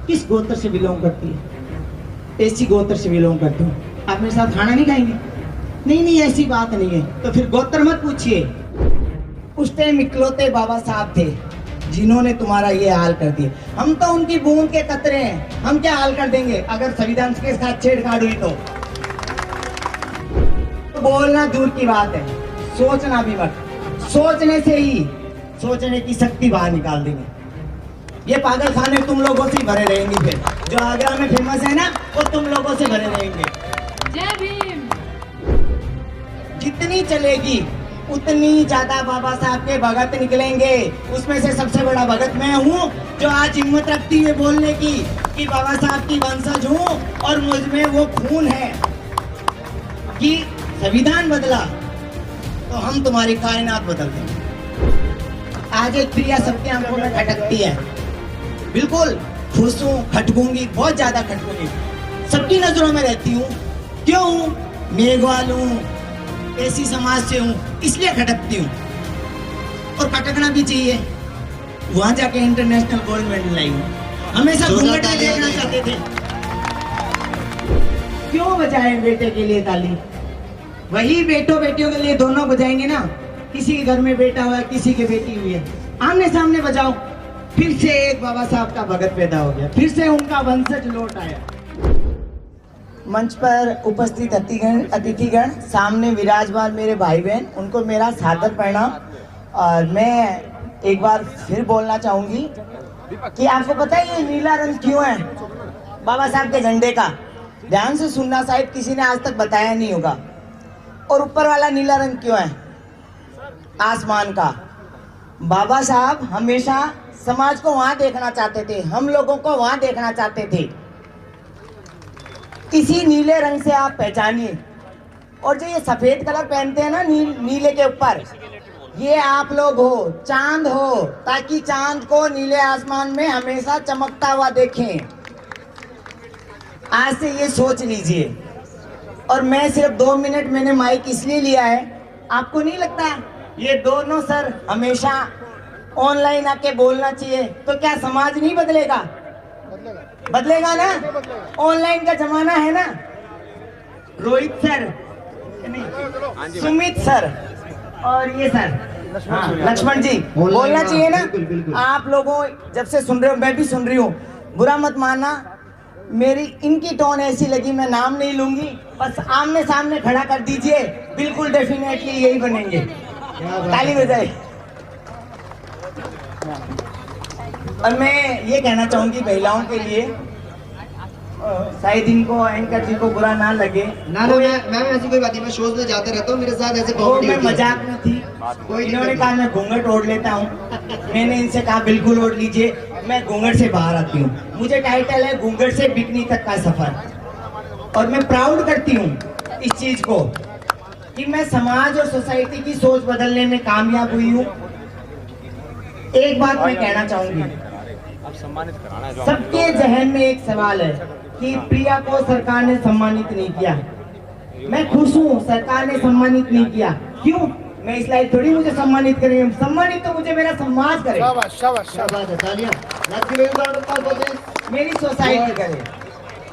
किस गोत्र से बिलोंग करती है? ऐसी गोत्र से बिलोंग करती हूँ। आप मेरे साथ खाना नहीं खाएंगे? नहीं नहीं, ऐसी बात नहीं है। तो फिर गोत्र मत पूछिए। उस टाइम इकलौते बाबा साहब थे जिन्होंने तुम्हारा ये हाल कर दिया। हम तो उनकी बूंद के कतरे हैं, हम क्या हाल कर देंगे अगर संविधान के साथ छेड़छाड़ हुई तो बोलना दूर की बात है, सोचना भी मत। सोचने से ही सोचने की शक्ति बाहर निकाल देंगे। ये पागल खाने तुम लोगों से ही भरे रहेंगे। फिर जो आगरा में फेमस है ना, वो तुम लोगों से भरे रहेंगे। जय भीम। जितनी चलेगी उतनी ज्यादा बाबा साहब के भगत निकलेंगे। उसमें से सबसे बड़ा भगत मैं हूँ, जो आज हिम्मत रखती है बोलने की कि बाबा साहब की वंशज हूँ और मुझ में वो खून है कि संविधान बदला तो हम तुम्हारी कायनात बदल देंगे। आज एक प्रिया सबके आंखों में खटकती है। बिल्कुल खुश हूँ, खटकूंगी, बहुत ज्यादा खटकूंगी, सबकी नजरों में रहती हूँ। क्यों? मेघवाल हूँ, ऐसी समाज से हूँ, इसलिए खटकती हूँ और खटकना भी चाहिए। वहां जाके इंटरनेशनल गोल्ड मेडल लाई हूँ। हमेशा घूंघट में देखना चाहते थे। क्यों बजाएं बेटे के लिए ताली? वही बेटों बेटियों के लिए दोनों बजाएंगे ना। किसी के घर में बेटा हुआ है, किसी की बेटी हुई है, आमने सामने बजाओ। फिर से एक बाबा साहब का भगत पैदा हो गया, फिर से उनका वंशज लौट आया। मंच पर उपस्थित अतिथिगण, सामने विराजमान मेरे भाई बहन, उनको मेरा सादर प्रणाम। और मैं एक बार फिर बोलना चाहूंगी कि आपको पता है ये नीला रंग क्यों है बाबा साहब के झंडे का? ध्यान से सुनना, शायद किसी ने आज तक बताया नहीं होगा। और ऊपर वाला नीला रंग क्यों है? आसमान का। बाबा साहब हमेशा समाज को वहां देखना चाहते थे, हम लोगों को वहां देखना चाहते थे। इसी नीले रंग से आप पहचानिए। और जो ये सफेद कलर पहनते हैं ना नीले के ऊपर, ये आप लोग हो, चांद हो, ताकि चांद को नीले आसमान में हमेशा चमकता हुआ देखें। आज से ये सोच लीजिए। और मैं सिर्फ 2 मिनट मैंने माइक इसलिए लिया है, आपको नहीं लगता ये दोनों सर हमेशा ऑनलाइन आके बोलना चाहिए तो क्या समाज नहीं बदलेगा? बदलेगा ना? ऑनलाइन का जमाना है ना। रोहित सर, सुमित सर और ये सर, हाँ, लक्ष्मण जी, बोलना चाहिए ना। आप लोगों जब से सुन रहे हो, मैं भी सुन रही हूँ, बुरा मत मानना। मेरी इनकी टोन ऐसी लगी, मैं नाम नहीं लूंगी, बस आमने सामने खड़ा कर दीजिए, बिल्कुल डेफिनेटली यही बनेंगे। ताली बजाए। और मैं ये कहना चाहूंगी महिलाओं के लिए, शायद इनको एंकर जी को बुरा ना लगे। ना मैं ऐसी कोई बात नहीं, मैं शोज में जाते रहता हूँ, मेरे साथ ऐसे कॉमेडी मैं मजाक में थी। इन्होंने कहा मैं घूंघट ओढ़ लेता हूँ, मैंने इनसे कहा बिल्कुल ओढ़ लीजिए। मैं घूंघट से बाहर आती हूँ, मुझे टाइटल है घूंघट से बिकनी तक का सफर। और मैं प्राउड करती हूँ इस चीज को कि मैं समाज और सोसाइटी की सोच बदलने में कामयाब हुई हूँ। एक बात मैं कहना चाहूंगी, सबके जहन में एक सवाल है कि प्रिया को सरकार ने सम्मानित नहीं किया। मैं खुश हूँ सरकार ने सम्मानित नहीं किया। क्यों? मैं इस लायक थोड़ी मुझे सम्मानित करेंगे, सम्मानित तो मुझे मेरा समाज करे, मेरी सोसाइटी करे।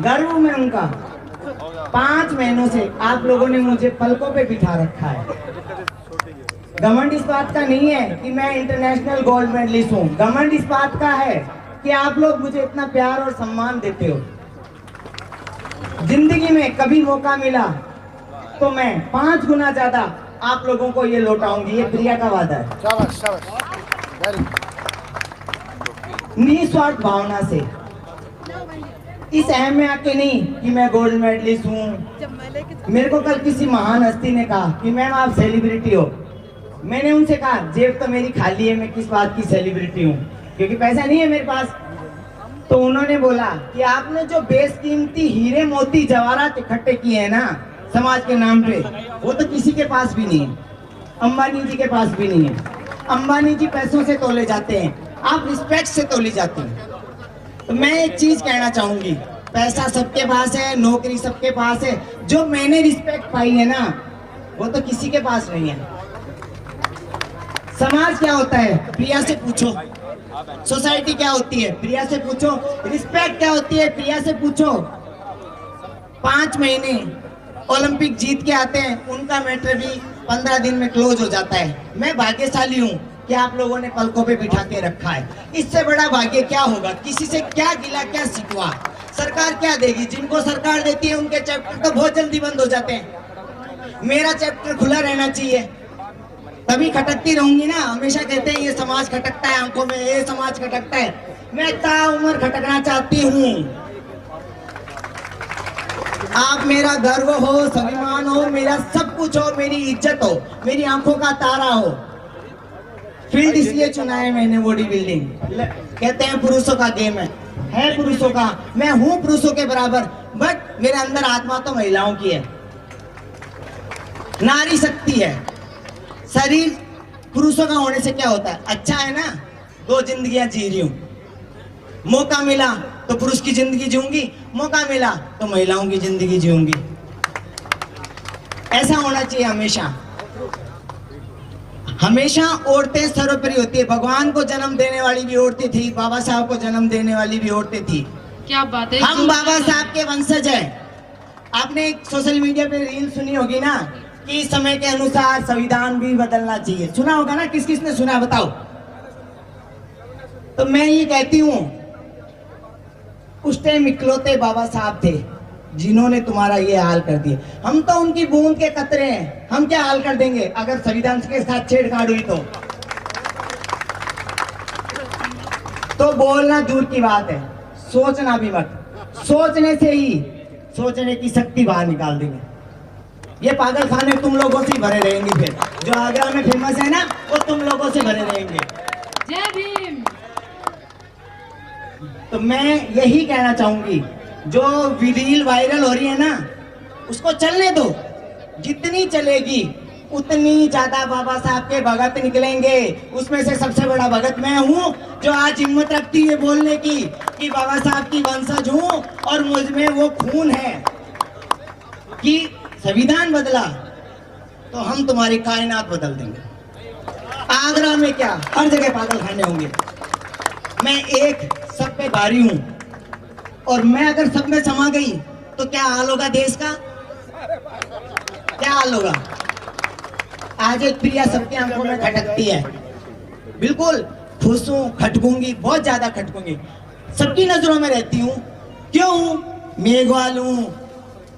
गर्व हूँ मैं उनका। 5 महीनों से आप लोगों ने मुझे पलकों पे बिठा रखा है। घमंड इस बात का नहीं है कि मैं इंटरनेशनल गोल्ड मेडलिस्ट हूँ, घमंड इस बात का है कि आप लोग मुझे इतना प्यार और सम्मान देते हो। जिंदगी में कभी मौका मिला तो मैं 5 गुना ज्यादा आप लोगों को ये लौटाऊंगी, ये प्रिया का वादा है। निस्वार्थ भावना से, इस अहम में आके नहीं कि मैं गोल्ड मेडलिस्ट हूँ। मेरे को कल किसी महान हस्ती ने कहा कि मैम आप सेलिब्रिटी हो। मैंने उनसे कहा जेब तो मेरी खाली है, मैं किस बात की सेलिब्रिटी हूँ, क्योंकि पैसा नहीं है मेरे पास। तो उन्होंने बोला कि आपने जो बेशकीमती हीरे मोती जवाहरात इकट्ठे किए हैं ना समाज के नाम पे, वो तो किसी के पास भी नहीं है। अंबानी जी के पास भी नहीं है। अंबानी जी पैसों से तोले जाते हैं, आप रिस्पेक्ट से तोली जाती हैं। तो मैं एक चीज कहना चाहूंगी, पैसा सबके पास है, नौकरी सबके पास है, जो मैंने रिस्पेक्ट पाई है ना वो तो किसी के पास नहीं है। समाज क्या होता है प्रिया से पूछो, सोसाइटी क्या होती है प्रिया से पूछो, रिस्पेक्ट क्या होती है प्रिया से पूछो। 5 महीने ओलंपिक जीत के आते हैं, उनका मैटर भी 15 दिन में क्लोज हो जाता है। मैं भाग्यशाली हूँ कि आप लोगों ने पलकों पे बिठा के रखा है। इससे बड़ा भाग्य क्या होगा? किसी से क्या गिला क्या शिकवा? सरकार क्या देगी? जिनको सरकार देती है उनके चैप्टर तो बहुत जल्दी बंद हो जाते हैं। मेरा चैप्टर खुला रहना चाहिए, तभी खटकती रहूंगी ना। हमेशा कहते हैं ये समाज खटकता है आंखों में, ये समाज खटकता है। मैं ताउम्र खटकना चाहती हूँ। आप मेरा गर्व हो, स्वाभिमान हो, मेरा सब कुछ हो, मेरी इज्जत हो, मेरी आंखों का तारा हो। फील्ड इसलिए चुना है मैंने बॉडी बिल्डिंग। कहते हैं पुरुषों का गेम है पुरुषों का। मैं हूं पुरुषों के बराबर, बट मेरे अंदर आत्मा तो महिलाओं की है। नारी शक्ति है। शरीर पुरुषों का होने से क्या होता है? अच्छा है ना, 2 जिंदगियां जी रही हूं। मौका मिला तो पुरुष की जिंदगी जीऊंगी, मौका मिला तो महिलाओं की जिंदगी जीऊंगी। ऐसा होना चाहिए हमेशा। हमेशा औरतें सर्वोपरि होती है। भगवान को जन्म देने वाली भी औरतें थी, बाबा साहब को जन्म देने वाली भी औरतें थी। क्या बात है। हम बाबा साहब के वंशज हैं। आपने एक सोशल मीडिया पे रील सुनी होगी ना कि समय के अनुसार संविधान भी बदलना चाहिए। सुना होगा ना? किस किस ने सुना बताओ? तो मैं ये कहती हूँ, उस टाइम इकलौते बाबा साहब थे जिन्होंने तुम्हारा ये हाल कर दिया। हम तो उनकी बूंद के कतरे हैं, हम क्या हाल कर देंगे अगर संविधान के साथ छेड़छाड़ हुई तो बोलना दूर की बात है, सोचना भी मत। सोचने से ही सोचने की शक्ति बाहर निकाल देंगे। ये पागल खाने तुम लोगों से ही भरे रहेंगे। फिर जो आगरा में फेमस है ना, वो तुम लोगों से भरे रहेंगे। जय भीम। तो मैं यही कहना चाहूंगी, जो रील वायरल हो रही है ना, उसको चलने दो। जितनी चलेगी उतनी ज्यादा बाबा साहब के भगत निकलेंगे। उसमें से सबसे बड़ा भगत मैं हूँ, जो आज हिम्मत रखती है बोलने की कि बाबा साहब की वंशज हूँ और मुझ में वो खून है कि संविधान बदला तो हम तुम्हारी कायनात बदल देंगे। आगरा में क्या, हर जगह पागल खाने होंगे। मैं एक सब पे भारी हूं और मैं अगर सब में समा गई तो क्या हाल होगा देश का? क्या हाल होगा? आज एक प्रिया सबके आंखों में खटकती है। बिल्कुल खुश हूं, खटकूंगी, बहुत ज्यादा खटकूंगी। सबकी नजरों में रहती हूँ। क्यों हूं? मेघवाल हूं,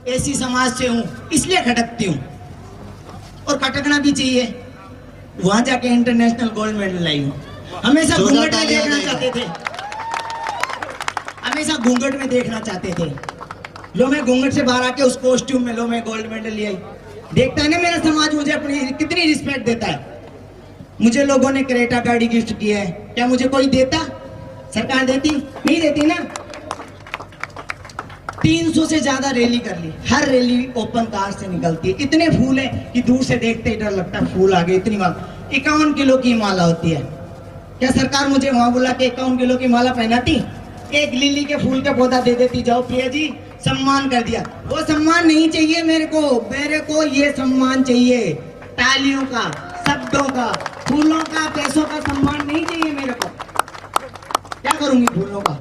ऐसी समाज से हूं, इसलिए खटकती हूँ। और खटकना भी चाहिए। वहां जाके इंटरनेशनल गोल्ड मेडल लाई हूँ। हमेशा घूंघट में देखना चाहते थे, हमेशा घूंघट में देखना चाहते थे। लो मैं घूंघट से बाहर आके उस कॉस्ट्यूम में लो मैं गोल्ड मेडल ले आई। देखता है ना मेरा समाज मुझे अपनी कितनी रिस्पेक्ट देता है। मुझे लोगों ने क्रेटा गाड़ी गिफ्ट की है, क्या मुझे कोई देता? सरकार देती? नहीं देती ना। 300 से ज्यादा रैली कर ली, हर रैली ओपन कार से निकलती है। इतने फूल है कि दूर से देखते ही डर लगता है फूल आ गए। इतनी माला, 51 किलो की माला होती है। क्या सरकार मुझे वहां बुला के 51 किलो की माला पहनाती? एक लिली के फूल का पौधा दे देती, जाओ प्रिया जी सम्मान कर दिया। वो सम्मान नहीं चाहिए मेरे को ये सम्मान चाहिए, तालियों का, शब्दों का, फूलों का, पैसों का सम्मान नहीं चाहिए मेरे को। क्या करूंगी फूलों का?